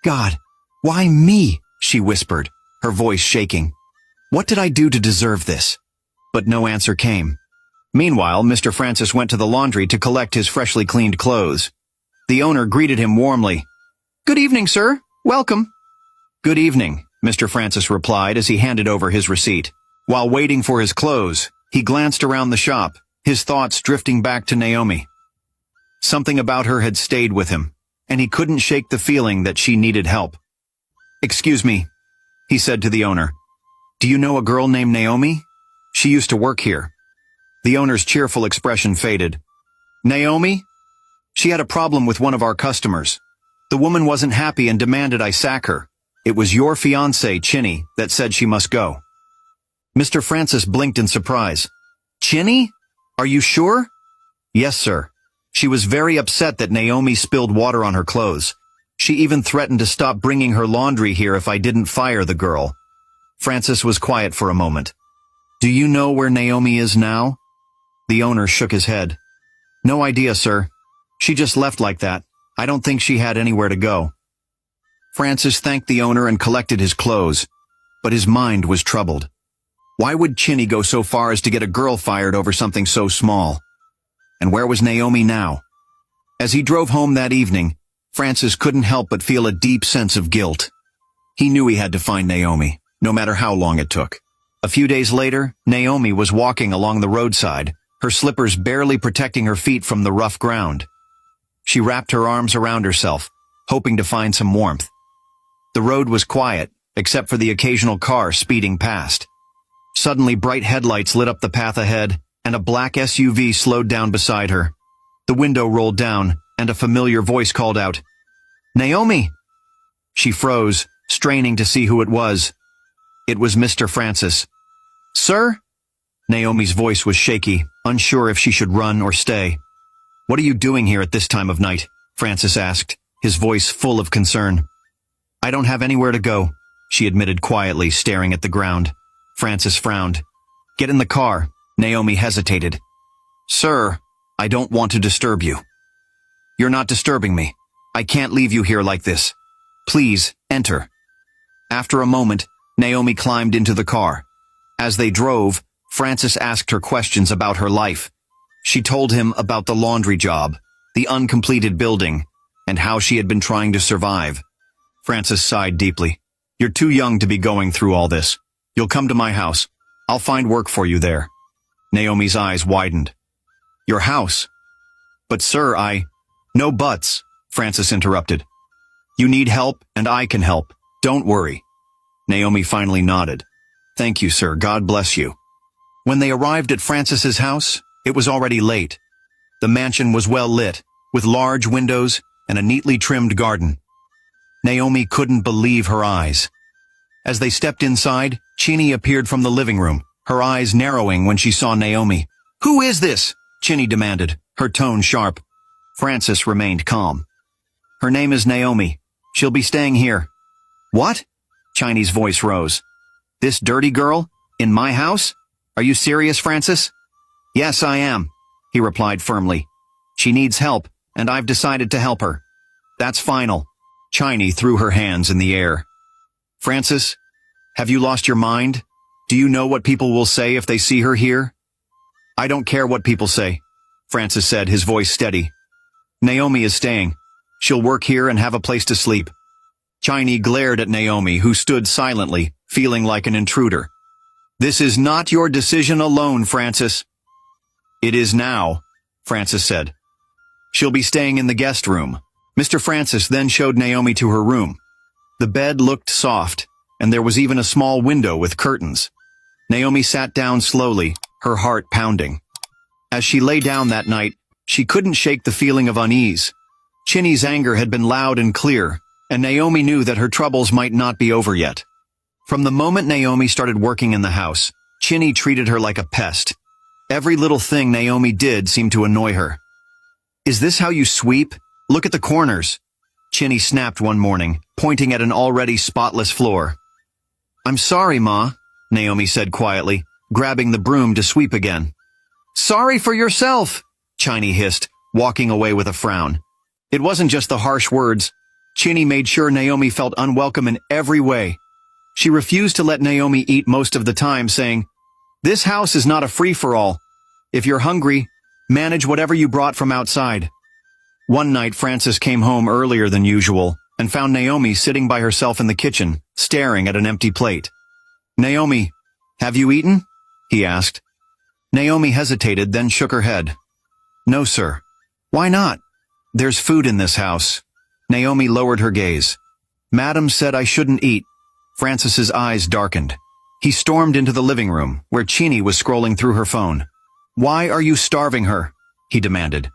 God, why me? She whispered, her voice shaking. What did I do to deserve this? But no answer came. Meanwhile, Mr. Francis went to the laundry to collect his freshly cleaned clothes. The owner greeted him warmly. Good evening, sir. Welcome. Good evening, Mr. Francis replied as he handed over his receipt. While waiting for his clothes, he glanced around the shop, his thoughts drifting back to Naomi. Something about her had stayed with him, and he couldn't shake the feeling that she needed help. Excuse me, he said to the owner. Do you know a girl named Naomi? She used to work here. The owner's cheerful expression faded. Naomi? She had a problem with one of our customers. The woman wasn't happy and demanded I sack her. It was your fiancé, Chinny, that said she must go. Mr. Francis blinked in surprise. Chinny? Are you sure? Yes, sir. She was very upset that Naomi spilled water on her clothes. She even threatened to stop bringing her laundry here if I didn't fire the girl. Francis was quiet for a moment. Do you know where Naomi is now? The owner shook his head. No idea, sir. She just left like that. I don't think she had anywhere to go. Francis thanked the owner and collected his clothes, but his mind was troubled. Why would Chinny go so far as to get a girl fired over something so small? And where was Naomi now? As he drove home that evening, Francis couldn't help but feel a deep sense of guilt. He knew he had to find Naomi, no matter how long it took. A few days later, Naomi was walking along the roadside, her slippers barely protecting her feet from the rough ground. She wrapped her arms around herself, hoping to find some warmth. The road was quiet, except for the occasional car speeding past. Suddenly, bright headlights lit up the path ahead, and a black SUV slowed down beside her. The window rolled down, and a familiar voice called out, Naomi! She froze, straining to see who it was. It was Mr. Francis. Sir? Naomi's voice was shaky, unsure if she should run or stay. What are you doing here at this time of night? Francis asked, his voice full of concern. I don't have anywhere to go, she admitted quietly, staring at the ground. Francis frowned. Get in the car. Naomi hesitated. Sir, I don't want to disturb you. You're not disturbing me. I can't leave you here like this. Please, enter. After a moment, Naomi climbed into the car. As they drove, Francis asked her questions about her life. She told him about the laundry job, the uncompleted building, and how she had been trying to survive. Francis sighed deeply. You're too young to be going through all this. You'll come to my house. I'll find work for you there. Naomi's eyes widened. Your house? But sir, No buts, Francis interrupted. You need help, and I can help. Don't worry. Naomi finally nodded. Thank you, sir. God bless you. When they arrived at Francis's house, it was already late. The mansion was well lit, with large windows and a neatly trimmed garden. Naomi couldn't believe her eyes. As they stepped inside, Chinny appeared from the living room, her eyes narrowing when she saw Naomi. Who is this? Chinny demanded, her tone sharp. Francis remained calm. Her name is Naomi. She'll be staying here. What? Chinny's voice rose. This dirty girl? In my house? Are you serious, Francis? Yes, I am, he replied firmly. She needs help, and I've decided to help her. That's final. Chinny threw her hands in the air. Francis, have you lost your mind? Do you know what people will say if they see her here? I don't care what people say, Francis said, his voice steady. Naomi is staying. She'll work here and have a place to sleep. Chinny glared at Naomi, who stood silently, feeling like an intruder. This is not your decision alone, Francis. It is now, Francis said. She'll be staying in the guest room. Mr. Francis then showed Naomi to her room. The bed looked soft, and there was even a small window with curtains. Naomi sat down slowly, her heart pounding. As she lay down that night, she couldn't shake the feeling of unease. Chinny's anger had been loud and clear, and Naomi knew that her troubles might not be over yet. From the moment Naomi started working in the house, Chinny treated her like a pest. Every little thing Naomi did seemed to annoy her. Is this how you sweep? Look at the corners. Chinny snapped one morning, pointing at an already spotless floor. I'm sorry, Ma, Naomi said quietly, grabbing the broom to sweep again. Sorry for yourself, Chinny hissed, walking away with a frown. It wasn't just the harsh words. Chini made sure Naomi felt unwelcome in every way. She refused to let Naomi eat most of the time, saying, "This house is not a free-for-all. If you're hungry, manage whatever you brought from outside." One night Francis came home earlier than usual and found Naomi sitting by herself in the kitchen, staring at an empty plate. "Naomi, have you eaten?" he asked. Naomi hesitated, then shook her head. "No, sir." "Why not?" "There's food in this house." Naomi lowered her gaze. "Madam said I shouldn't eat." Francis's eyes darkened. He stormed into the living room, where Chini was scrolling through her phone. "Why are you starving her?" he demanded.